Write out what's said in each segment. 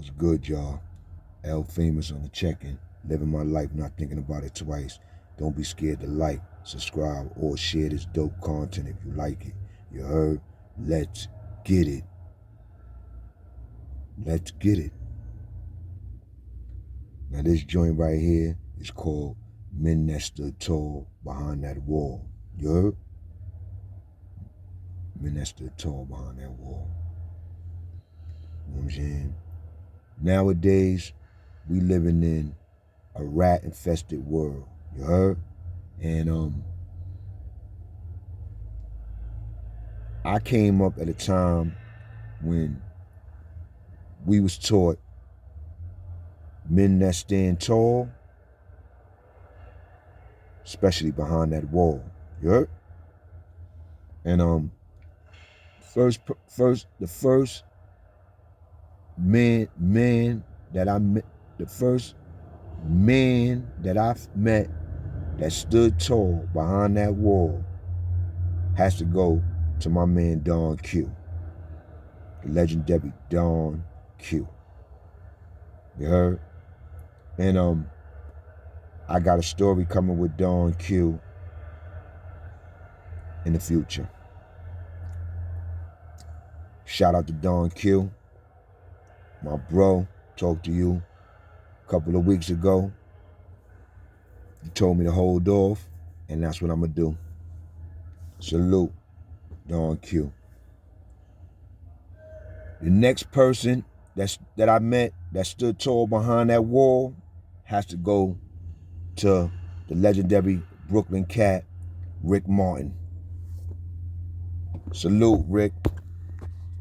What's good, y'all? L Famous on the check-in. Living my life, not thinking about it twice. Don't be scared to like, subscribe, or share this dope content if you like it. You heard? Let's get it. Let's get it. Now this joint right here is called Men That Stood Tall Behind That Wall. You heard? Men That Stood Tall Behind That Wall. You know what I'm saying? Nowadays, we living in a rat-infested world. You heard? And I came up at a time when we was taught men that stand tall, especially behind that wall. You heard? And the first man that I met, the first man that I've met that stood tall behind that wall has to go to my man Don Q, the legendary Don Q. You heard? And I got a story coming with Don Q in the future. Shout out to Don Q, my bro. Talked to you a couple of weeks ago. You told me to hold off, and that's what I'm gonna do. Salute, Don Q. The next person that I met that stood tall behind that wall has to go to the legendary Brooklyn cat, Rick Martin. Salute, Rick.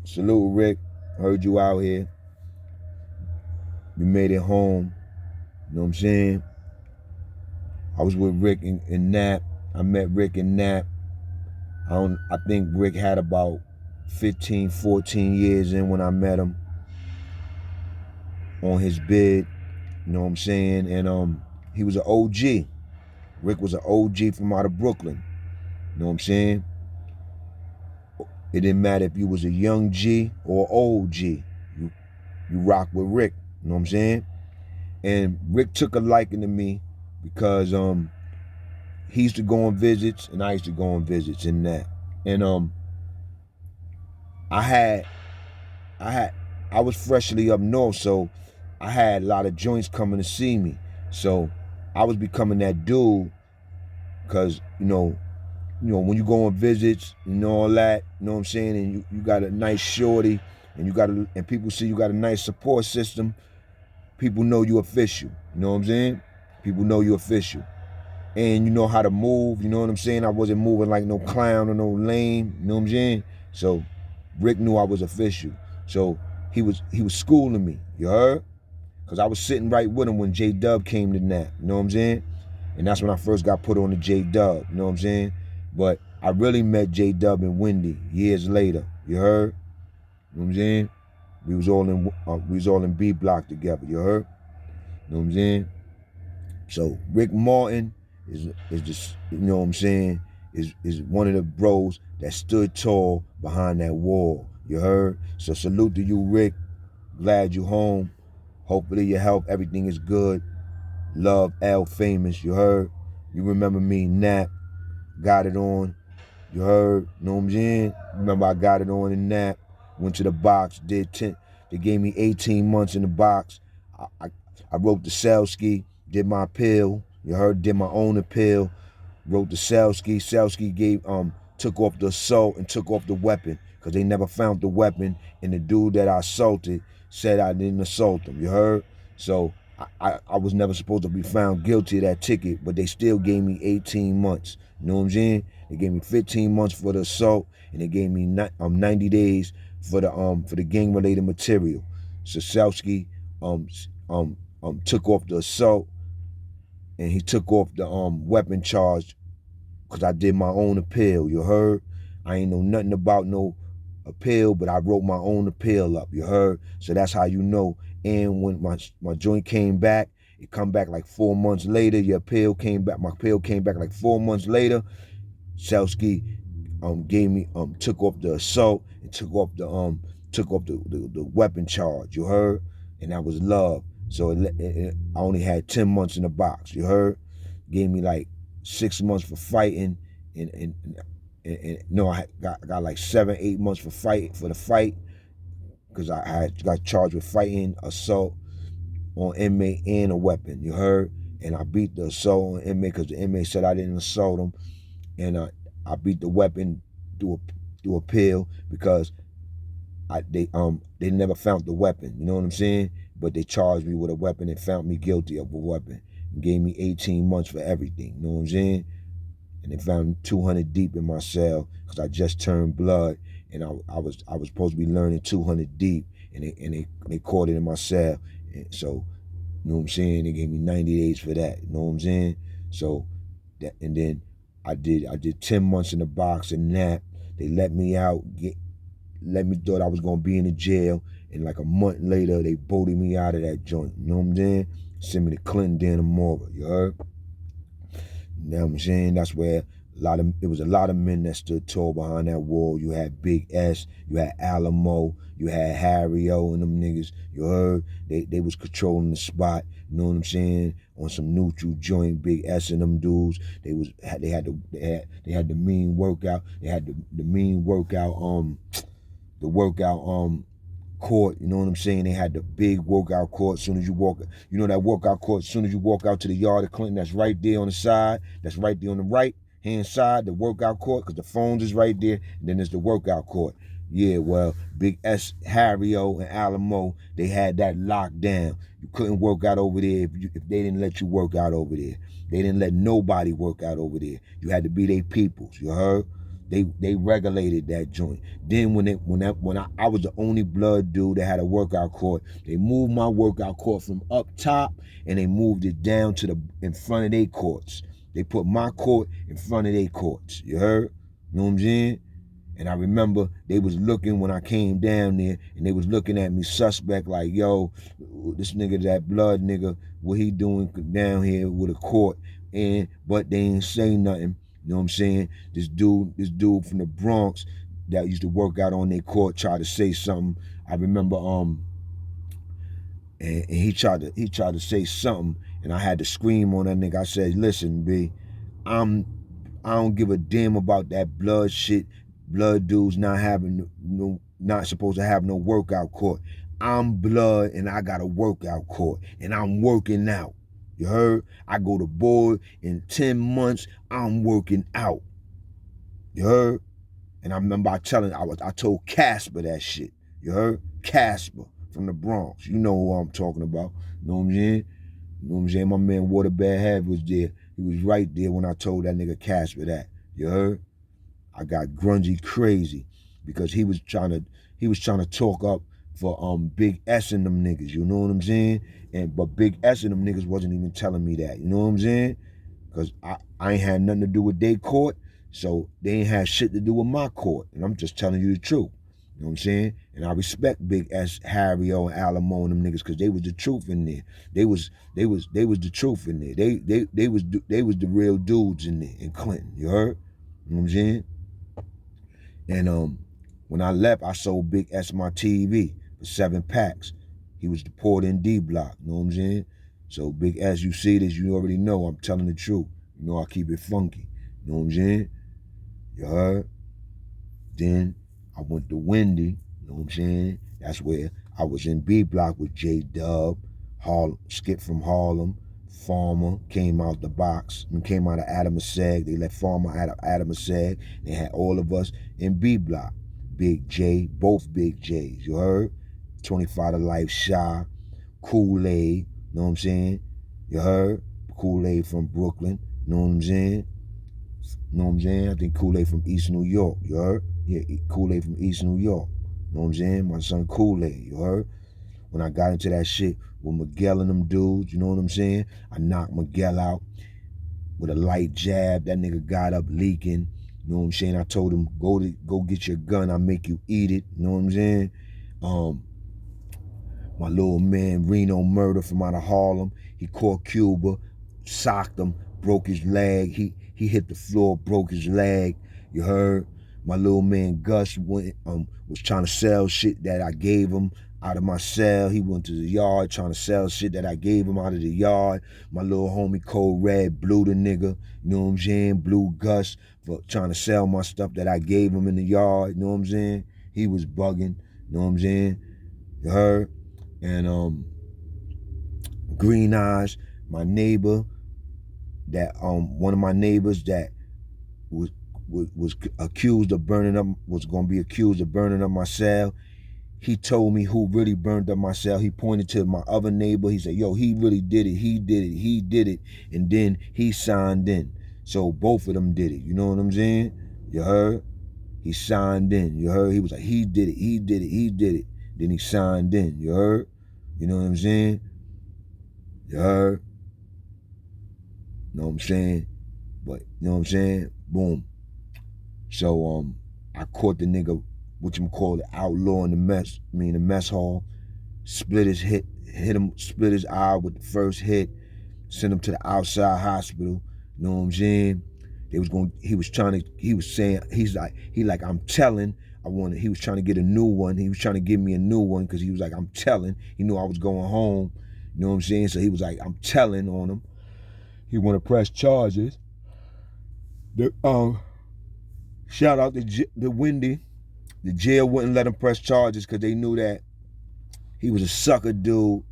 Salute, Rick. Heard you out here. You made it home. You know what I'm saying? I was with Rick in Nap. I met Rick in Nap. I think Rick had about 15, 14 years in when I met him on his bid. You know what I'm saying? And he was an OG. Rick was an OG from out of Brooklyn. You know what I'm saying? It didn't matter if you was a young G or old G. You rock with Rick. You know what I'm saying? And Rick took a liking to me because he used to go on visits and I used to go on visits in that. And I was freshly up north, so I had a lot of joints coming to see me. So I was becoming that dude because, you know, when you go on visits and all that, you know what I'm saying, and you got a nice shorty and people see you got a nice support system, people know you official. You know what I'm saying? People know you official. And you know how to move, you know what I'm saying? I wasn't moving like no clown or no lame, you know what I'm saying? So Rick knew I was official. So he was schooling me, you heard? Because I was sitting right with him when J-Dub came to Nap, you know what I'm saying? And that's when I first got put on to J-Dub, you know what I'm saying? But I really met J-Dub and Wendy years later, you heard? You know what I'm saying? We was all in B Block together, you heard? You know what I'm saying? So Rick Martin is just, you know what I'm saying, is one of the bros that stood tall behind that wall, you heard? So salute to you, Rick. Glad you home. Hopefully your health, everything is good. Love, L Famous, you heard? You remember me, Nap, got it on, you heard? You know what I'm saying? Remember I got it on in Nap, went to the box, did 10, they gave me 18 months in the box. I wrote the Selsky, did my appeal, you heard, did my own appeal, wrote the Selsky. Selsky took off the assault and took off the weapon because they never found the weapon, and the dude that I assaulted said I didn't assault him, you heard? So I was never supposed to be found guilty of that ticket, but they still gave me 18 months, you know what I'm saying? They gave me 15 months for the assault, and they gave me 90 days for the gang-related material. So Selsky took off the assault, and he took off the weapon charge because I did my own appeal, you heard? I ain't know nothing about no appeal, but I wrote my own appeal up, you heard? So that's how you know. And when my joint came back, it come back like 4 months later. Your appeal came back. My appeal came back like 4 months later. Selsky gave me took off the assault and took off the weapon charge, you heard? and that was love. So I only had 10 months in the box. You heard? Gave me like 6 months for fighting, and no, I got like 7, 8 months for the fight, because I got charged with fighting, assault on inmate, and a weapon. You heard? And I beat the assault on inmate because the inmate said I didn't assault him, and I beat the weapon through appeal because they never found the weapon. You know what I'm saying? But they charged me with a weapon and found me guilty of a weapon and gave me 18 months for everything. You know what I'm saying? And they found 200 deep in my cell because I just turned blood, and I was supposed to be learning 200 deep, and they caught it in my cell. And so, you know what I'm saying? They gave me 90 days for that. You know what I'm saying? So that, and then I did 10 months in the box, and that they let me out. Thought I was gonna be in the jail, and like a month later, they bolted me out of that joint. You know what I'm saying? Sent me to Clinton, Dannemora. You heard? You know what I'm saying? That's where it was a lot of men that stood tall behind that wall. You had Big S, you had Alamo, you had Harry O and them niggas. You heard? They was controlling the spot. You know what I'm saying? On some neutral joint, Big S and them dudes. They had the mean workout. They had the mean workout. The workout court, you know what I'm saying? They had the big workout court. As soon as you walk, you know that workout court, as soon as you walk out to the yard of Clinton, that's right there on the side, that's right there on the right hand side, the workout court, because the phones is right there, and then there's the workout court. Yeah, well, Big S, Harry O, and Alamo, they had that locked down. You couldn't work out over there if they didn't let you work out over there. They didn't let nobody work out over there. You had to be their peoples, you heard? They regulated that joint. Then when I was the only blood dude that had a workout court, they moved my workout court from up top and they moved it down to in front of their courts. They put my court in front of their courts. You heard? You know what I'm saying? And I remember they was looking when I came down there, and they was looking at me suspect like, yo, this nigga, that blood nigga, what he doing down here with a court? But they ain't say nothing. You know what I'm saying? This dude from the Bronx that used to work out on their court tried to say something. I remember and he tried to say something, and I had to scream on that nigga. I said, listen, B, I don't give a damn about that blood shit. Blood dudes not supposed to have no workout court. I'm blood and I got a workout court, and I'm working out. You heard? I go to board in 10 months, I'm working out. You heard? And I remember I told Casper that shit. You heard? Casper from the Bronx. You know who I'm talking about. You know what I'm saying? You know what I'm saying? My man Waterbed Head was there. He was right there when I told that nigga Casper that. You heard? I got grungy crazy because he was trying to talk up for Big S and them niggas. You know what I'm saying? But Big S and them niggas wasn't even telling me that. You know what I'm saying? Because I ain't had nothing to do with their court, so they ain't had shit to do with my court. And I'm just telling you the truth. You know what I'm saying? And I respect Big S, Harry O, and Alamo and them niggas because they was the truth in there. They was the truth in there. They was the real dudes in there in Clinton. You heard? You know what I'm saying? And when I left, I sold Big S my TV for 7 packs. He was deported in D Block, you know what I'm saying? So Big S, you see this, you already know I'm telling the truth. You know I keep it funky, you know what I'm saying? You heard? Then I went to Wendy, you know what I'm saying? That's where I was in B Block with J Dub, Skip from Harlem, Farmer came out the box, came out of Adamsegg. They let Farmer out of Adamsegg. They had all of us in B Block. Big J, both Big J's, you heard? 25 to Life Shy, Kool-Aid, you know what I'm saying? You heard? Kool-Aid from Brooklyn, you know what I'm saying? You know what I'm saying? I think Kool-Aid from East New York, you heard? Yeah, Kool-Aid from East New York, you know what I'm saying? My son Kool-Aid, you heard? When I got into that shit with Miguel and them dudes, you know what I'm saying? I knocked Miguel out with a light jab. That nigga got up leaking. You know what I'm saying? I told him, go get your gun. I'll make you eat it. You know what I'm saying? My little man, Reno Murder from out of Harlem. He caught Cuba, socked him, broke his leg. He hit the floor, broke his leg. You heard? My little man Gus was trying to sell shit that I gave him. out of my cell. He went to the yard trying to sell shit that I gave him out of the yard. My little homie Code Red blew the nigga, you know what I'm saying? Blew Gus for trying to sell my stuff that I gave him in the yard, you know what I'm saying? He was bugging, you know what I'm saying? You heard? And Green Eyes, my neighbor, that one of my neighbors that was accused of burning up, was gonna be accused of burning up my cell. He told me who really burned up my cell. He pointed to my other neighbor. He said, yo, he really did it. He did it. And then he signed in. So both of them did it. You know what I'm saying? You heard? He signed in. You heard? He was like, he did it. Then he signed in. You heard? You know what I'm saying? You heard? You know what I'm saying? But, you know what I'm saying? Boom. So, I caught the nigga, whatchamacallit, outlaw in the mess hall, split his eye with the first hit, sent him to the outside hospital, you know what I'm saying? He was trying to get a new one. He was trying to give me a new one because he was like, I'm telling. He knew I was going home, you know what I'm saying? So he was like, I'm telling on him. He want to press charges. Shout out to Wendy. The jail wouldn't let him press charges because they knew that he was a sucker dude,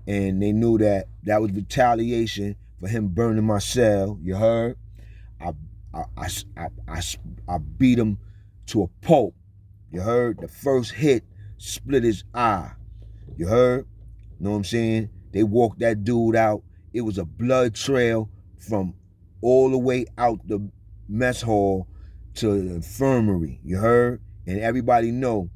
and they knew that was retaliation for him burning my cell. You heard? I beat him to a pulp. You heard? The first hit split his eye. You heard? Know what I'm saying? They walked that dude out. It was a blood trail from all the way out the mess hall to the infirmary. You heard? And everybody know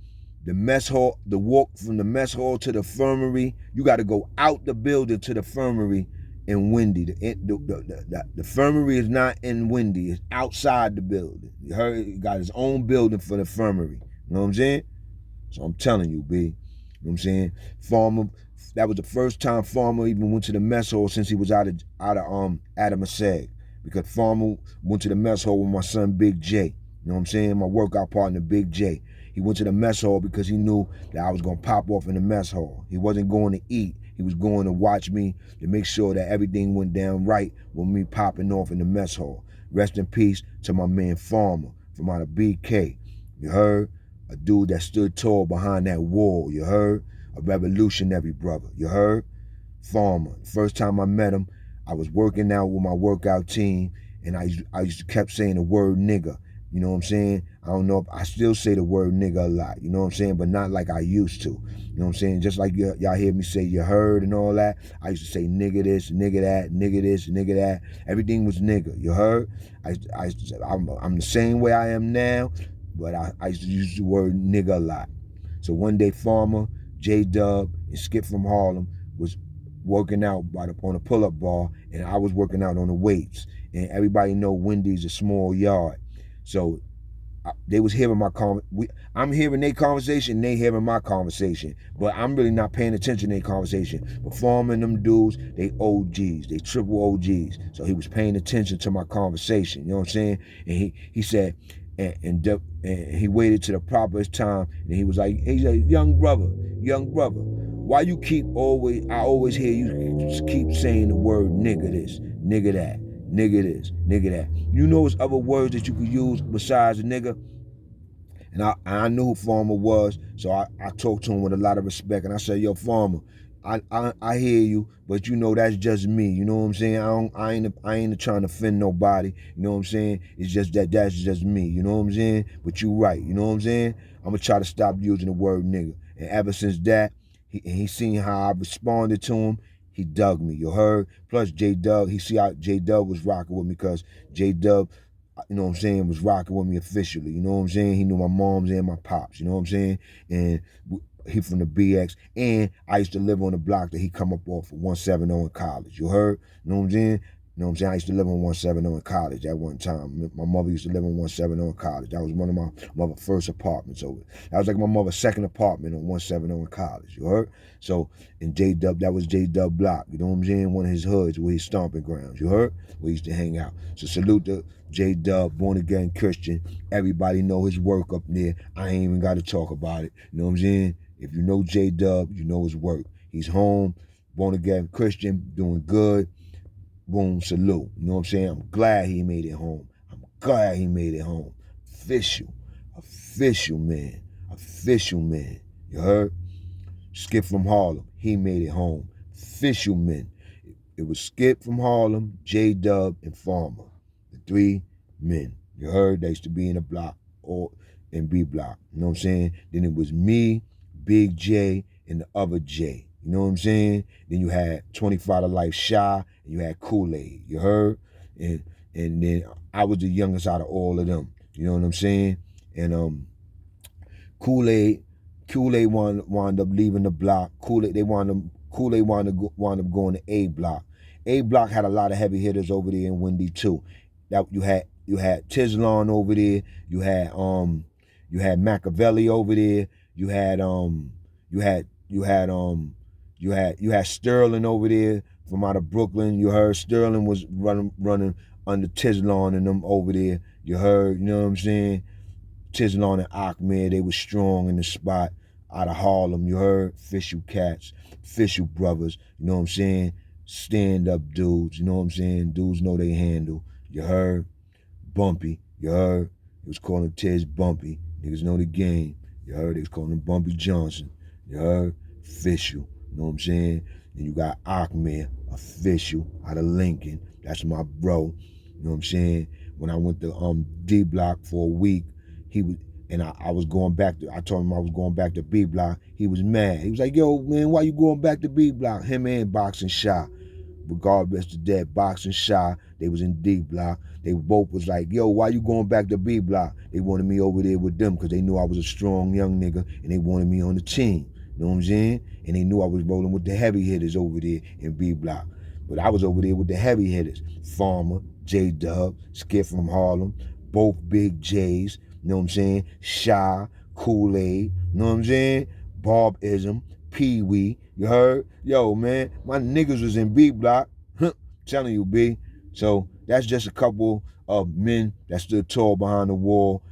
the mess hall, the walk from the mess hall to the infirmary, you got to go out the building to the infirmary in Wendy. The infirmary is not in Wendy. It's outside the building. You heard? He got his own building for the infirmary. You know what I'm saying? So I'm telling you, B. You know what I'm saying? Farmer, that was the first time Farmer even went to the mess hall since he was out of Adamseg. Because Farmer went to the mess hall with my son Big J. You know what I'm saying? My workout partner, Big J. He went to the mess hall because he knew that I was going to pop off in the mess hall. He wasn't going to eat. He was going to watch me to make sure that everything went down right with me popping off in the mess hall. Rest in peace to my man Farmer from out of BK. You heard? A dude that stood tall behind that wall. You heard? A revolutionary brother. You heard? Farmer. First time I met him, I was working out with my workout team, and I used to kept saying the word nigga. You know what I'm saying? I don't know if I still say the word nigga a lot, you know what I'm saying? But not like I used to. You know what I'm saying? Just like y'all hear me say you heard and all that. I used to say nigga this, nigga that, nigga this, nigga that. Everything was nigga. You heard? I'm the same way I am now, but I used to use the word nigga a lot. So one day Farmer, J-Dub, and Skip from Harlem was working out on a pull-up bar, and I was working out on the weights. And everybody know Wendy's a small yard. So they was hearing I'm hearing their conversation, they hearing my conversation. But I'm really not paying attention to their conversation. But Farmer and them dudes, they OGs, they triple OGs. So he was paying attention to my conversation, you know what I'm saying? And he said, and he waited to the proper time, and he was like, young brother, why you I always hear you keep saying the word nigga this, nigga that, nigga this, nigga that. You know there's other words that you could use besides a nigga? And I knew who Farmer was, so I talked to him with a lot of respect, and I said, yo, Farmer, I hear you, but you know that's just me. You know what I'm saying? I ain't trying to offend nobody. You know what I'm saying? It's just that's just me. You know what I'm saying? But you right. You know what I'm saying? I'm gonna try to stop using the word nigga. And ever since that, he seen how I responded to him. He dug me. You heard? Plus J-Dub, he see how J-Dub was rocking with me because J-Dub, you know what I'm saying, was rocking with me officially. You know what I'm saying? He knew my moms and my pops. You know what I'm saying? And he from the BX, and I used to live on the block that he come up off of 170 in college. You heard? You know what I'm saying? You know what I'm saying? I used to live on 170 in college at one time. My mother used to live on 170 in college. That was one of my mother's first apartments over. That was like my mother's second apartment on 170 in college. You heard? So, in J-Dub, that was J-Dub block. You know what I'm saying? One of his hoods, where his stomping grounds. You heard? Where he used to hang out. So salute to J-Dub, born again Christian. Everybody know his work up there. I ain't even got to talk about it. You know what I'm saying? If you know J-Dub, you know his work. He's home, born again Christian, doing good. Boom, salute. You know what I'm saying? I'm glad he made it home. I'm glad he made it home. Official man. Official man. You heard? Skip from Harlem. He made it home. Official men. It was Skip from Harlem, J-Dub, and Farmer. The 3 men. You heard? They used to be in the block or in B block. You know what I'm saying? Then it was me, Big J, and the other J. You know what I'm saying? Then you had 25 to Life Shy, and you had Kool-Aid. You heard? And then I was the youngest out of all of them. You know what I'm saying? And Kool-Aid wound up leaving the block. Kool-Aid wound up going to A block. A block had a lot of heavy hitters over there in Windy too. That you had Tizlon over there. You had Machiavelli over there. You had Sterling over there from out of Brooklyn. You heard Sterling was running under Tizlon and them over there. You heard, you know what I'm saying? Tizlon and Ahmed, they were strong in the spot out of Harlem. You heard? Official cats, official brothers. You know what I'm saying? Stand-up dudes. You know what I'm saying? Dudes know they handle. You heard? Bumpy. You heard? He was calling Tiz Bumpy. Niggas know the game. You heard? They was calling him Bumpy Johnson. You heard? Official. You know what I'm saying? Then you got Ahmed, official, out of Lincoln. That's my bro. You know what I'm saying? When I went to D Block for a week, I was going back to, I told him I was going back to B Block. He was mad. He was like, yo, man, why you going back to B Block? Him and Boxing Shy. Regardless to that, Boxing Shy, they was in D Block. They both was like, yo, why you going back to B Block? They wanted me over there with them because they knew I was a strong young nigga and they wanted me on the team. You know what I'm saying? And they knew I was rolling with the heavy hitters over there in B Block. But I was over there with the heavy hitters. Farmer, J-Dub, Skip from Harlem, both Big J's. You know what I'm saying? Shy, Kool-Aid, you know what I'm saying? Bob-ism, Pee-wee, you heard? Yo, man, my niggas was in B Block. Telling you, B. So that's just a couple of men that stood tall behind the wall.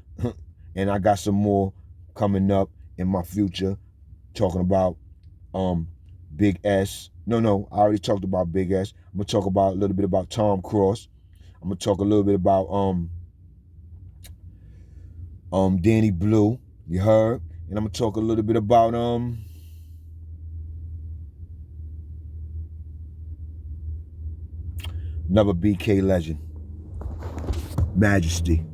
And I got some more coming up in my future, talking about Big S. No, I already talked about Big S. I'm gonna talk about a little bit about Tom Cross. I'm gonna talk a little bit about Danny Blue, you heard? And I'm gonna talk a little bit about another BK legend, Majesty.